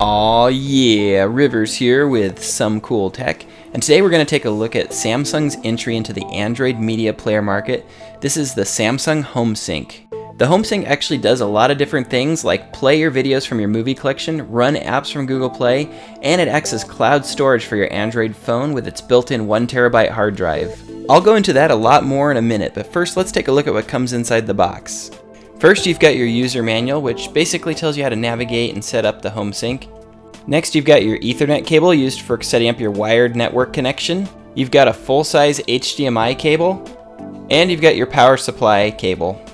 Aw yeah, Rivers here with some cool tech, and today we're going to take a look at Samsung's entry into the Android media player market. This is the Samsung Homesync. The Homesync actually does a lot of different things like play your videos from your movie collection, run apps from Google Play, and it acts as cloud storage for your Android phone with its built-in 1TB hard drive. I'll go into that a lot more in a minute, but first let's take a look at what comes inside the box. First, you've got your user manual, which basically tells you how to navigate and set up the Homesync. Next, you've got your Ethernet cable used for setting up your wired network connection. You've got a full-size HDMI cable, and you've got your power supply cable.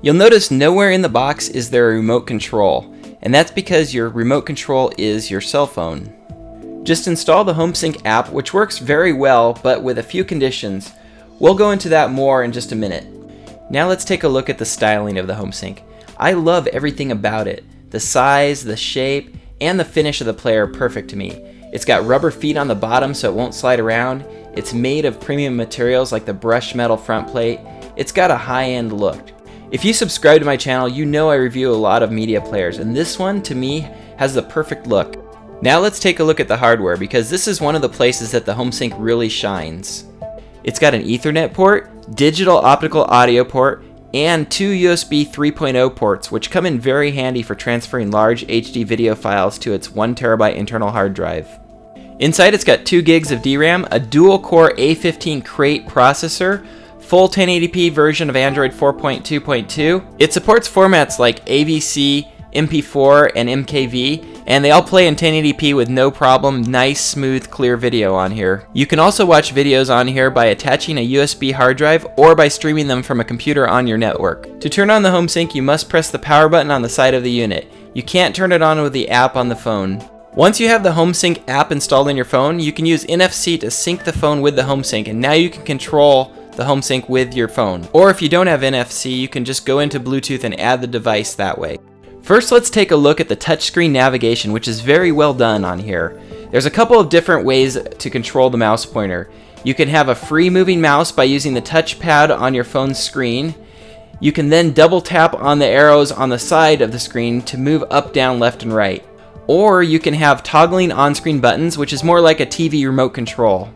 You'll notice nowhere in the box is there a remote control, and that's because your remote control is your cell phone. Just install the Homesync app, which works very well, but with a few conditions. We'll go into that more in just a minute. Now let's take a look at the styling of the Homesync. I love everything about it. The size, the shape, and the finish of the player are perfect to me. It's got rubber feet on the bottom so it won't slide around. It's made of premium materials like the brushed metal front plate. It's got a high-end look. If you subscribe to my channel, you know I review a lot of media players, and this one, to me, has the perfect look. Now let's take a look at the hardware, because this is one of the places that the Homesync really shines. It's got an Ethernet port, digital optical audio port, and two USB 3.0 ports, which come in very handy for transferring large HD video files to its 1TB internal hard drive. Inside it's got 2 gigs of DRAM, a dual-core A15 Crate processor, full 1080p version of Android 4.2.2. It supports formats like AVC, MP4, and MKV, and they all play in 1080p with no problem. Nice, smooth, clear video on here. You can also watch videos on here by attaching a USB hard drive or by streaming them from a computer on your network. To turn on the Homesync, you must press the power button on the side of the unit. You can't turn it on with the app on the phone. Once you have the Homesync app installed in your phone, you can use NFC to sync the phone with the Homesync, and now you can control the Homesync with your phone. Or if you don't have NFC, you can just go into Bluetooth and add the device that way. First, let's take a look at the touchscreen navigation, which is very well done on here. There's a couple of different ways to control the mouse pointer. You can have a free moving mouse by using the touchpad on your phone's screen. You can then double tap on the arrows on the side of the screen to move up, down, left, and right. Or you can have toggling on-screen buttons, which is more like a TV remote control.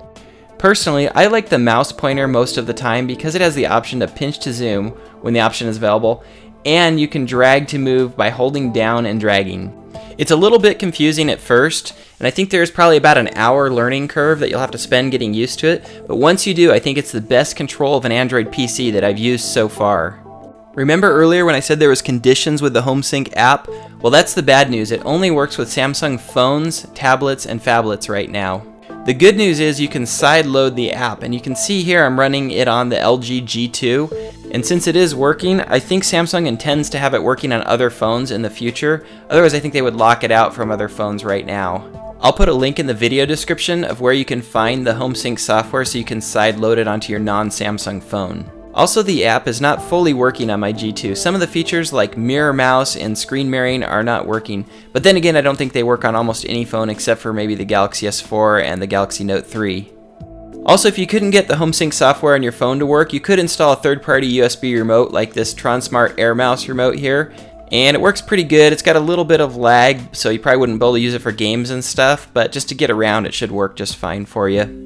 Personally, I like the mouse pointer most of the time because it has the option to pinch to zoom when the option is available, and you can drag to move by holding down and dragging. It's a little bit confusing at first, and I think there's probably about an hour learning curve that you'll have to spend getting used to it, but once you do, I think it's the best control of an Android PC that I've used so far. Remember earlier when I said there was conditions with the Homesync app? Well, that's the bad news. It only works with Samsung phones, tablets, and phablets right now. The good news is you can sideload the app, and you can see here I'm running it on the LG G2, and since it is working, I think Samsung intends to have it working on other phones in the future. Otherwise, I think they would lock it out from other phones right now. I'll put a link in the video description of where you can find the Homesync software so you can sideload it onto your non-Samsung phone. Also, the app is not fully working on my G2. Some of the features like mirror mouse and screen mirroring are not working, but then again I don't think they work on almost any phone except for maybe the Galaxy S4 and the Galaxy Note 3. Also, if you couldn't get the Homesync software on your phone to work, you could install a third-party USB remote like this Transmart Air Mouse remote here, and it works pretty good. It's got a little bit of lag, so you probably wouldn't be able to use it for games and stuff, but just to get around it should work just fine for you.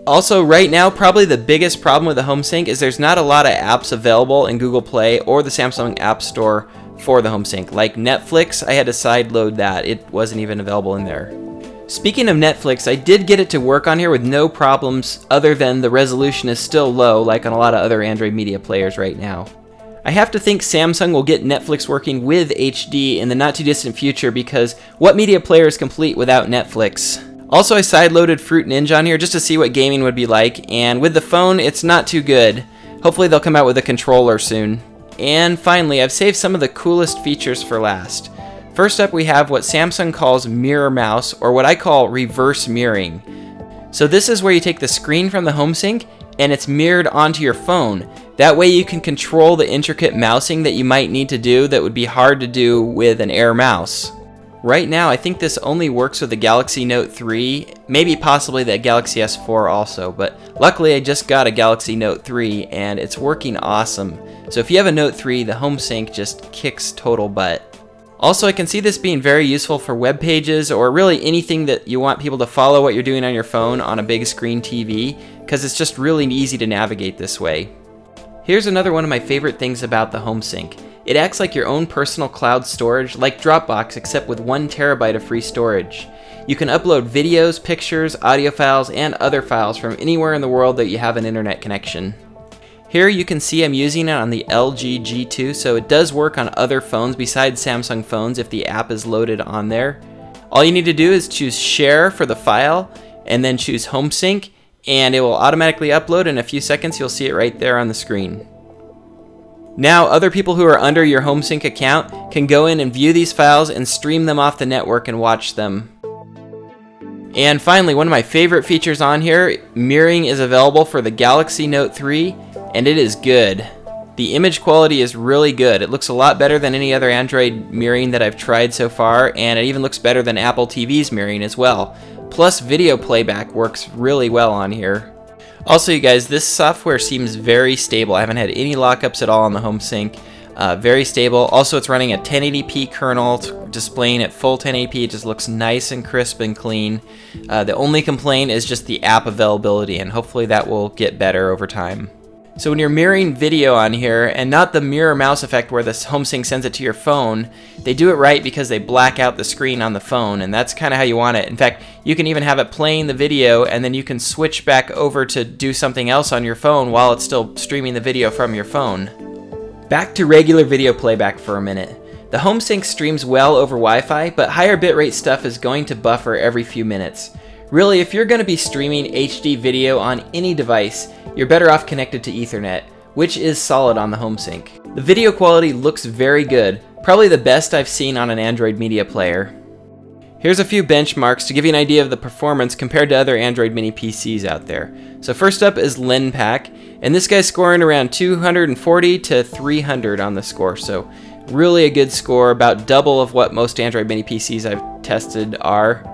Also, right now, probably the biggest problem with the Homesync is there's not a lot of apps available in Google Play or the Samsung App Store for the Homesync. Like Netflix, I had to sideload that. It wasn't even available in there. Speaking of Netflix, I did get it to work on here with no problems other than the resolution is still low like on a lot of other Android media players right now. I have to think Samsung will get Netflix working with HD in the not too distant future because what media player is complete without Netflix? Also, I sideloaded Fruit Ninja on here just to see what gaming would be like, and with the phone, it's not too good. Hopefully they'll come out with a controller soon. And finally, I've saved some of the coolest features for last. First up, we have what Samsung calls mirror mouse, or what I call reverse mirroring. So this is where you take the screen from the Homesync, and it's mirrored onto your phone. That way you can control the intricate mousing that you might need to do that would be hard to do with an Air mouse. Right now, I think this only works with the Galaxy Note 3, maybe possibly the Galaxy S4 also, but luckily I just got a Galaxy Note 3 and it's working awesome. So if you have a Note 3, the Homesync just kicks total butt. Also, I can see this being very useful for web pages or really anything that you want people to follow what you're doing on your phone on a big screen TV, because it's just really easy to navigate this way. Here's another one of my favorite things about the Homesync. It acts like your own personal cloud storage, like Dropbox, except with 1 terabyte of free storage. You can upload videos, pictures, audio files, and other files from anywhere in the world that you have an internet connection. Here you can see I'm using it on the LG G2, so it does work on other phones besides Samsung phones if the app is loaded on there. All you need to do is choose Share for the file, and then choose Homesync, and it will automatically upload. In a few seconds you'll see it right there on the screen. Now other people who are under your Homesync account can go in and view these files and stream them off the network and watch them. And finally, one of my favorite features on here, mirroring is available for the Galaxy Note 3, and it is good. The image quality is really good. It looks a lot better than any other Android mirroring that I've tried so far, and it even looks better than Apple TV's mirroring as well. Plus, video playback works really well on here. Also, you guys, this software seems very stable. I haven't had any lockups at all on the Homesync. Very stable. Also, it's running a 1080p kernel, displaying at full 1080p. It just looks nice and crisp and clean. The only complaint is just the app availability, and hopefully that will get better over time. So when you're mirroring video on here, and not the mirror mouse effect where the Homesync sends it to your phone, they do it right because they black out the screen on the phone, and that's kind of how you want it. In fact, you can even have it playing the video, and then you can switch back over to do something else on your phone while it's still streaming the video from your phone. Back to regular video playback for a minute. The Homesync streams well over Wi-Fi, but higher bitrate stuff is going to buffer every few minutes. Really, if you're going to be streaming HD video on any device, you're better off connected to Ethernet, which is solid on the Homesync. The video quality looks very good, probably the best I've seen on an Android media player. Here's a few benchmarks to give you an idea of the performance compared to other Android mini PCs out there. So first up is Linpac, and this guy's scoring around 240 to 300 on the score, so really a good score, about double of what most Android mini PCs I've tested are.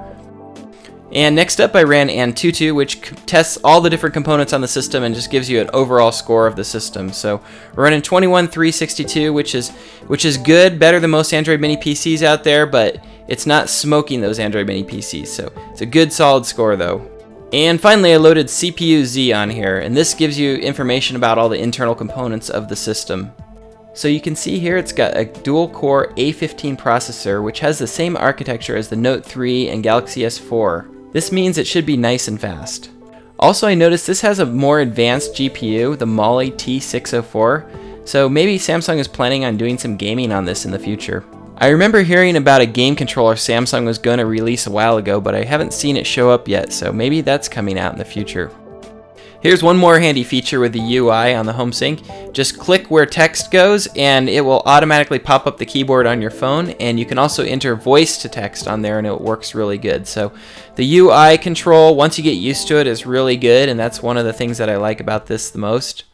And next up I ran Antutu, which tests all the different components on the system and just gives you an overall score of the system. So we're running 21362, which is good, better than most Android mini PCs out there, but it's not smoking those Android mini PCs, so it's a good solid score though. And finally I loaded CPU-Z on here, and this gives you information about all the internal components of the system. So you can see here it's got a dual-core A15 processor, which has the same architecture as the Note 3 and Galaxy S4. This means it should be nice and fast. Also, I noticed this has a more advanced GPU, the Mali T604, so maybe Samsung is planning on doing some gaming on this in the future. I remember hearing about a game controller Samsung was going to release a while ago, but I haven't seen it show up yet, so maybe that's coming out in the future. Here's one more handy feature with the UI on the Homesync. Just click where text goes and it will automatically pop up the keyboard on your phone, and you can also enter voice to text on there and it works really good. So the UI control, once you get used to it, is really good, and that's one of the things that I like about this the most.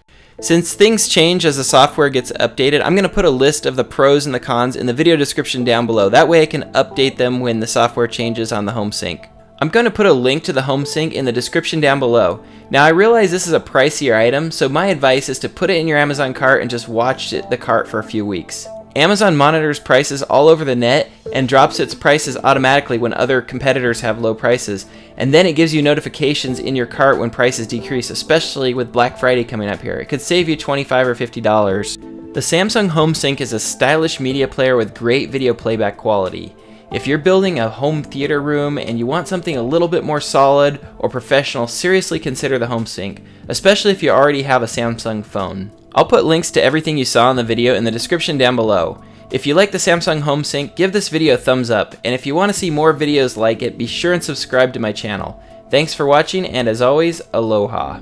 Since things change as the software gets updated, I'm going to put a list of the pros and the cons in the video description down below. That way I can update them when the software changes on the Homesync. I'm going to put a link to the Homesync in the description down below. Now I realize this is a pricier item, so my advice is to put it in your Amazon cart and just watch the cart for a few weeks. Amazon monitors prices all over the net and drops its prices automatically when other competitors have low prices, and then it gives you notifications in your cart when prices decrease, especially with Black Friday coming up here. It could save you $25 or $50. The Samsung Homesync is a stylish media player with great video playback quality. If you're building a home theater room and you want something a little bit more solid or professional, seriously consider the Homesync, especially if you already have a Samsung phone. I'll put links to everything you saw in the video in the description down below. If you like the Samsung Homesync, give this video a thumbs up, and if you want to see more videos like it, be sure and subscribe to my channel. Thanks for watching, and as always, aloha.